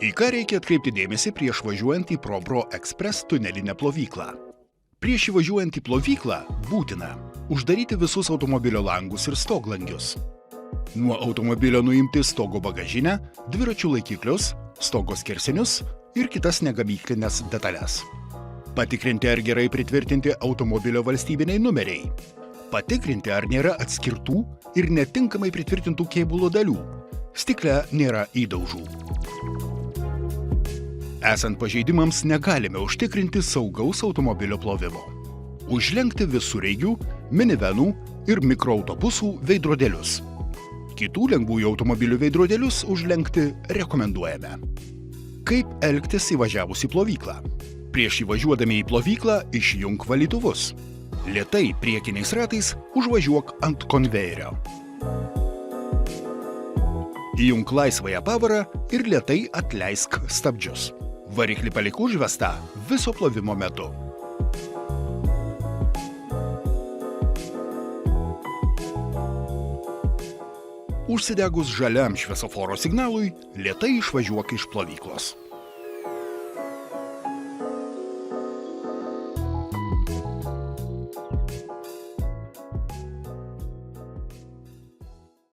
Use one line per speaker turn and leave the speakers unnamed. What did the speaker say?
Į ką reikia atkreipti dėmesį prieš važiuojant į ProBro Express tunelinę plovyklą? Prieš įvažiuojant į plovyklą būtina uždaryti visus automobilio langus ir stoglangius. Nuo automobilio nuimti stogo bagažinę, dviračių laikiklius, stogo skersinius ir kitas negamyklinės detales. Patikrinti, ar gerai pritvirtinti automobilio valstybiniai numeriai. Patikrinti, ar nėra atskirtų ir netinkamai pritvirtintų kėbulo dalių. Stikle nėra įdaužų. Esant pažeidimams negalime užtikrinti saugaus automobilio plovimo. Užlenkti visureigių, minivenų ir mikroautobusų veidrodėlius. Kitų lengvųjų automobilių veidrodėlius užlenkti rekomenduojame. Kaip elgtis įvažiavus į plovyklą? Prieš įvažiuodami į plovyklą išjunk valytuvus. Lėtai priekiniais ratais užvažiuok ant konvejerio. Įjunk laisvąją pavarą ir lėtai atleisk stabdžius. Variklį palik užvestą viso plovimo metu. Užsidegus žaliam šviesoforo signalui, lėtai išvažiuok iš plovyklos.